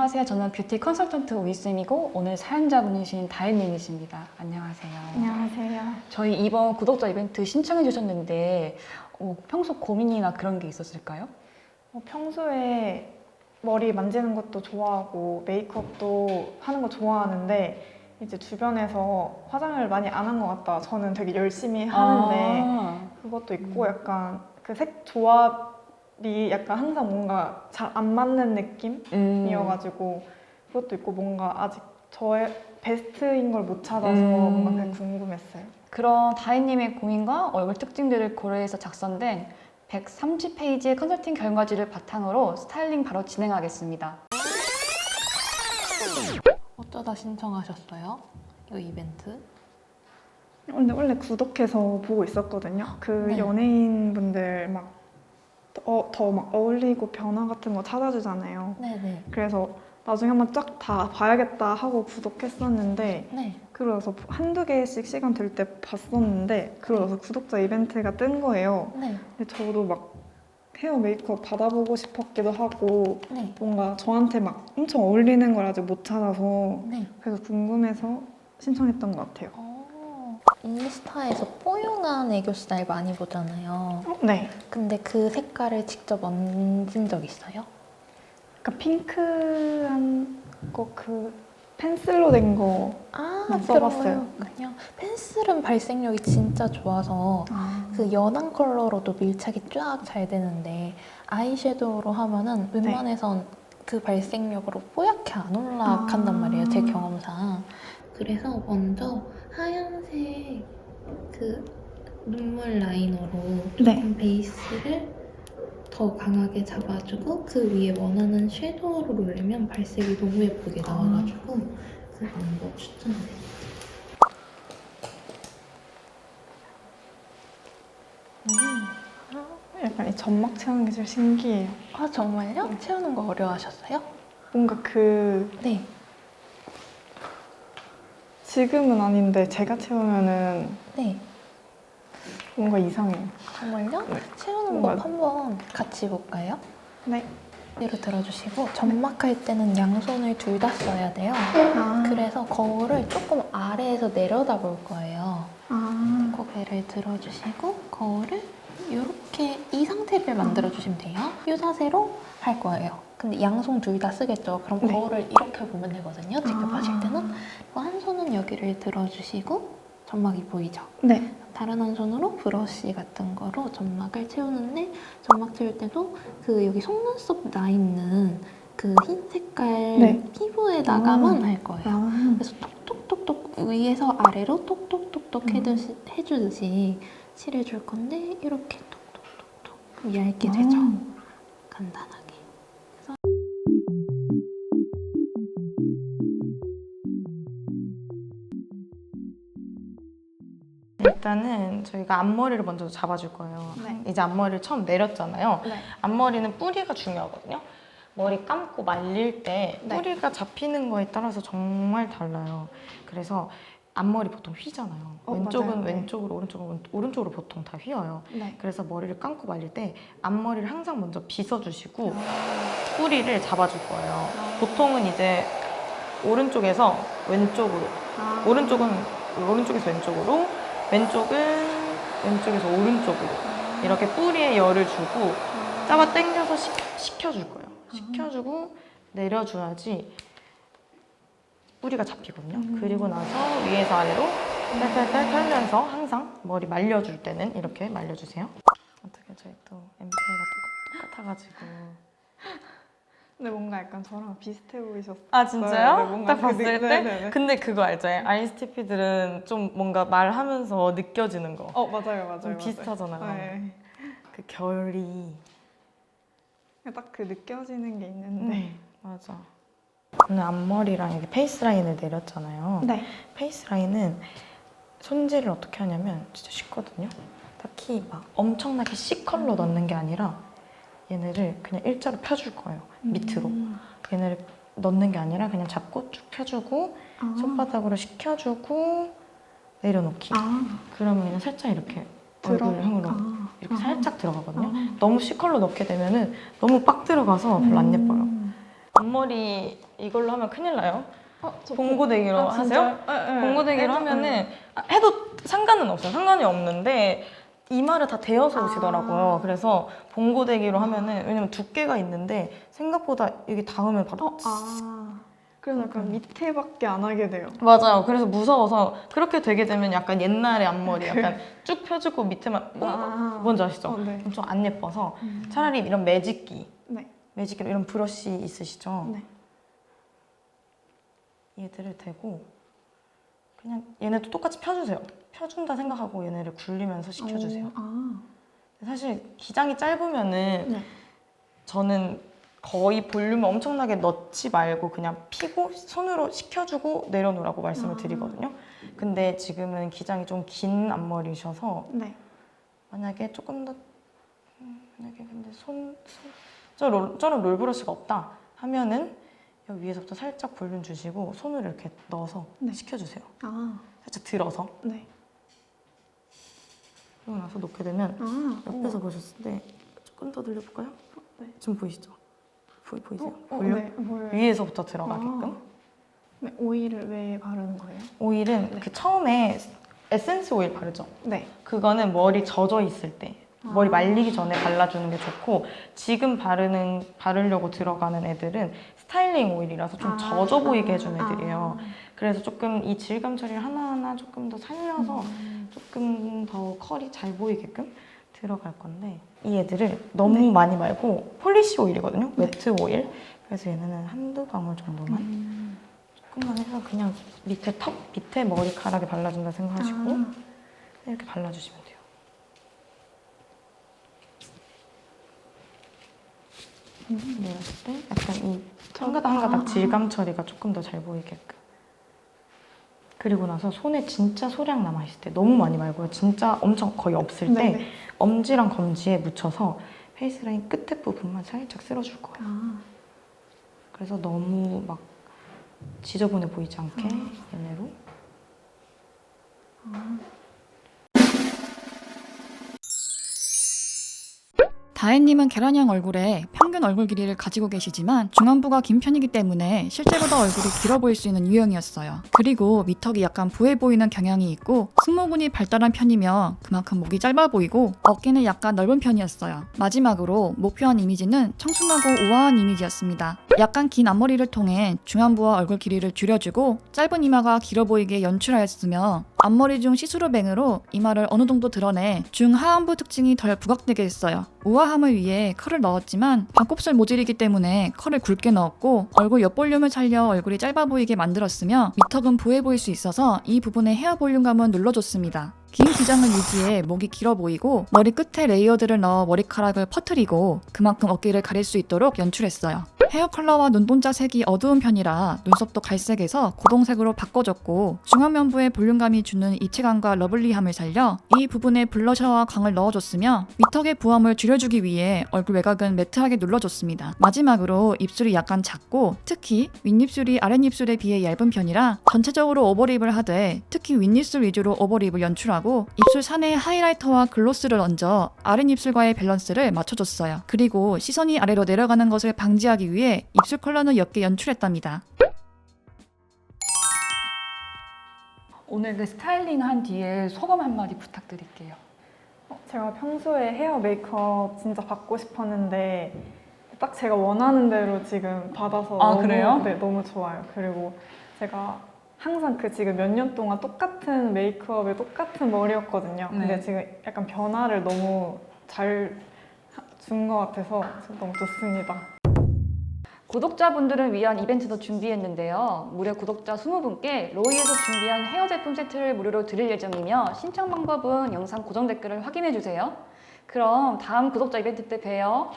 안녕하세요. 저는 뷰티 컨설턴트 오이쌤이고 오늘 사연자분이신 다혜님이십니다. 안녕하세요. 안녕하세요. 저희 이번 구독자 이벤트 신청해 주셨는데 평소 고민이나 그런 게 있었을까요? 평소에 머리 만지는 것도 좋아하고 메이크업도 하는 거 좋아하는데 이제 주변에서 화장을 많이 안 한 것 같다. 저는 되게 열심히 하는데 그것도 있고 약간 그 색 조합이 약간 항상 뭔가 잘 안 맞는 느낌이어가지고 그것도 있고 뭔가 아직 저의 베스트인 걸 못 찾아서 뭔가 그게 궁금했어요. 그런 다혜님의 고민과 얼굴 특징들을 고려해서 작성된 130페이지의 컨설팅 결과지를 바탕으로 스타일링 바로 진행하겠습니다. 어쩌다 신청하셨어요? 이 이벤트? 근데 원래 구독해서 보고 있었거든요. 그 네. 연예인분들 막 더 막 어울리고 변화 같은 거 찾아주잖아요. 네네. 그래서 나중에 한번 쫙 다 봐야겠다 하고 구독했었는데 네. 그러고서 한두 개씩 시간 될 때 봤었는데 그러고서 구독자 이벤트가 뜬 거예요. 네. 근데 저도 막 헤어 메이크업 받아보고 싶었기도 하고 네. 뭔가 저한테 막 엄청 어울리는 걸 아직 못 찾아서 네. 그래서 궁금해서 신청했던 것 같아요. 인스타에서 뽀용한 애교 스타일 많이 보잖아요. 네. 근데 그 색깔을 직접 만진 적 있어요? 약간 핑크한 거 그 펜슬로 된 거. 써봤어요. 그냥 펜슬은 발색력이 진짜 좋아서 그 연한 컬러로도 밀착이 쫙 잘 되는데 아이섀도우로 하면은 웬만해선 그 발색력으로 뽀얗게 안 올라간단 말이에요, 제 경험상. 그래서 먼저 하얀색 그 눈물 라이너로 조금 베이스를 더 강하게 잡아주고 그 위에 원하는 섀도우를 올리면 발색이 너무 예쁘게 나와가지고 그 방법 추천드립니다. 약간 이 점막 채우는 게 제일 신기해요. 아 정말요? 채우는 거 어려워하셨어요? 뭔가 그 네. 지금은 아닌데 제가 채우면은 네. 뭔가 이상해요. 정말요? 네. 채우는 법 한번 같이 볼까요? 네. 예를 들어주시고 점막할 때는 양손을 둘 다 써야 돼요. 그래서 거울을 조금 아래에서 내려다 볼 거예요. 고개를 들어주시고 거울을 이렇게 이 상태를 만들어주시면 돼요. 이 자세로 할 거예요. 근데 양손 둘 다 쓰겠죠? 그럼 네. 거울을 이렇게 보면 되거든요. 직접 하실 때는. 그리고 한 손은 여기를 들어주시고 점막이 보이죠? 네. 다른 한 손으로 브러쉬 같은 거로 점막을 채우는데 점막 채울 때도 그 여기 속눈썹 나 있는 그 흰 색깔 피부에다가만 할 거예요. 그래서 톡톡톡톡 위에서 아래로 톡톡톡톡 해주듯이 칠해줄 건데 이렇게 톡톡톡톡 얇게 되죠. 간단하게. 일단은 저희가 앞머리를 먼저 잡아줄 거예요. 네. 이제 앞머리를 처음 내렸잖아요. 네. 앞머리는 뿌리가 중요하거든요. 머리 감고 말릴 때 네. 뿌리가 잡히는 거에 따라서 정말 달라요. 그래서 앞머리 보통 휘잖아요. 왼쪽은 맞아요. 네. 왼쪽으로, 오른쪽은 오른쪽으로 보통 다 휘어요. 네. 그래서 머리를 감고 말릴 때 앞머리를 항상 먼저 빗어주시고 뿌리를 잡아줄 거예요. 보통은 이제 오른쪽에서 왼쪽으로, 오른쪽에서 왼쪽으로, 왼쪽은 왼쪽에서 오른쪽으로 이렇게 뿌리에 열을 주고 잡아 당겨서 식혀줄 거예요. 식혀주고 내려줘야지 뿌리가 잡히거든요. 그리고 나서 위에서 아래로 딸딸딸 털면서 항상 머리 말려줄 때는 이렇게 말려주세요. 어떻게 저희 또 MBTI가 똑같아가지고. 근데 뭔가 약간 저랑 비슷해 보이셨어요. 아 진짜요? 네, 뭔가 딱 봤을 때? 네네네. 근데 그거 알죠? ISTP들은 좀 뭔가 말하면서 느껴지는 거. 맞아요. 좀 비슷하잖아요. 네. 그 결이. 딱 그 느껴지는 게 있는데. 맞아. 오늘 앞머리랑 여기 페이스 라인을 내렸잖아요. 네. 페이스 라인은 손질을 어떻게 하냐면 진짜 쉽거든요. 딱히 막 엄청나게 C컬러 넣는 게 아니라 얘네를 그냥 일자로 펴줄 거예요. 밑으로. 얘네를 넣는 게 아니라 그냥 잡고 쭉 펴주고 손바닥으로 식혀주고 내려놓기. 그러면 그냥 살짝 이렇게 얼굴형으로 이렇게 살짝 들어가거든요. 너무 C컬러 넣게 되면은 너무 빡 들어가서 별로 안 예뻐요. 앞머리 이걸로 하면 큰일 나요. 봉고데기로 하세요? 봉고데기로 하면은 해도 상관은 없어요. 상관이 없는데 이마를 다 대어서 오시더라고요. 그래서 봉고데기로 하면은 왜냐면 두께가 있는데 생각보다 여기 닿으면 바로 그래서 약간 밑에밖에 안 하게 돼요. 맞아요. 그래서 무서워서 그렇게 되게 되면 약간 옛날의 앞머리 약간 쭉 펴주고 밑에만 뭔지 아시죠? 네. 좀 안 예뻐서 차라리 이런 매직기 네. 매직기로 이런 브러쉬 있으시죠? 네. 얘들을 대고 그냥 얘네도 똑같이 펴주세요. 펴준다 생각하고 얘네를 굴리면서 식혀주세요. 사실 기장이 짧으면은 네. 저는 거의 볼륨을 엄청나게 넣지 말고 그냥 피고 손으로 식혀주고 내려놓으라고 말씀을 드리거든요. 근데 지금은 기장이 좀 긴 앞머리셔서 네. 만약에 조금 더 만약에 근데 저는 롤브러쉬가 없다 하면은 여기 위에서부터 살짝 볼륨 주시고 손을 이렇게 넣어서 네. 식혀주세요. 살짝 들어서. 네. 그러고 나서 놓게 되면 옆에서 보셨을 때 조금 더 늘려볼까요? 네. 지금 보이시죠? 보이세요? 네. 보여요. 위에서부터 들어가게끔. 네. 오일을 왜 바르는 거예요? 오일은 네. 그 처음에 에센스 오일 바르죠? 네. 그거는 머리 젖어 있을 때 머리 말리기 전에 발라주는 게 좋고 지금 바르려고 들어가는 애들은 스타일링 오일이라서 좀 젖어 보이게 해준 애들이에요. 그래서 조금 이 질감 처리를 하나하나 조금 더 살려서 조금 더 컬이 잘 보이게끔 들어갈 건데 이 애들을 너무 많이 말고 폴리시 오일이거든요. 매트 오일. 그래서 얘네는 한두 방울 정도만 조금만 해서 그냥 밑에 머리카락에 발라준다 생각하시고 이렇게 발라주시면 돼요. 내렸을 때 약간 이 한 가닥 한 가닥 질감 처리가 조금 더 잘 보이게끔. 그리고 나서 손에 진짜 소량 남아있을 때 너무 많이 말고요. 진짜 엄청 거의 없을 때 네네. 엄지랑 검지에 묻혀서 페이스라인 끝에 부분만 살짝 쓸어줄 거예요. 그래서 너무 막 지저분해 보이지 않게 얘네로. 다혜님은 계란형 얼굴에 평균 얼굴 길이를 가지고 계시지만 중안부가 긴 편이기 때문에 실제보다 얼굴이 길어 보일 수 있는 유형이었어요. 그리고 미턱이 약간 부해 보이는 경향이 있고 승모근이 발달한 편이며 그만큼 목이 짧아 보이고 어깨는 약간 넓은 편이었어요. 마지막으로 목표한 이미지는 청순하고 우아한 이미지였습니다. 약간 긴 앞머리를 통해 중안부와 얼굴 길이를 줄여주고 짧은 이마가 길어 보이게 연출하였으며 앞머리 중 시스루뱅으로 이마를 어느 정도 드러내 중하안부 특징이 덜 부각되게 했어요. 우아함을 위해 컬을 넣었지만 반곱슬 모질이기 때문에 컬을 굵게 넣었고 얼굴 옆 볼륨을 살려 얼굴이 짧아 보이게 만들었으며 미턱은 부해 보일 수 있어서 이 부분의 헤어 볼륨감은 눌러줬습니다. 긴 기장을 유지해 목이 길어 보이고 머리 끝에 레이어드를 넣어 머리카락을 퍼뜨리고 그만큼 어깨를 가릴 수 있도록 연출했어요. 헤어 컬러와 눈동자 색이 어두운 편이라 눈썹도 갈색에서 고동색으로 바꿔줬고 중안면부에 볼륨감이 주는 입체감과 러블리함을 살려 이 부분에 블러셔와 광을 넣어줬으며 미턱의 부함을 줄여주기 위해 얼굴 외곽은 매트하게 눌러줬습니다. 마지막으로 입술이 약간 작고 특히 윗입술이 아랫입술에 비해 얇은 편이라 전체적으로 오버립을 하되 특히 윗입술 위주로 오버립을 연출하고 입술 사내에 하이라이터와 글로스를 얹어 아랫입술과의 밸런스를 맞춰줬어요. 그리고 시선이 아래로 내려가는 것을 방지하기 위해 입술 컬러는 옅게 연출했답니다. 오늘 그 스타일링 한 뒤에 소감 한마디 부탁드릴게요. 제가 평소에 헤어 메이크업 진짜 받고 싶었는데 딱 제가 원하는 대로 지금 받아서 그래요? 네, 너무 좋아요. 그리고 제가 항상 지금 몇 년 동안 똑같은 메이크업에 똑같은 머리였거든요. 근데 네. 지금 약간 변화를 너무 잘 준 것 같아서 지금 너무 좋습니다. 구독자분들을 위한 이벤트도 준비했는데요. 무려 구독자 20분께 로이에서 준비한 헤어 제품 세트를 무료로 드릴 예정이며 신청 방법은 영상 고정 댓글을 확인해주세요. 그럼 다음 구독자 이벤트 때 봬요.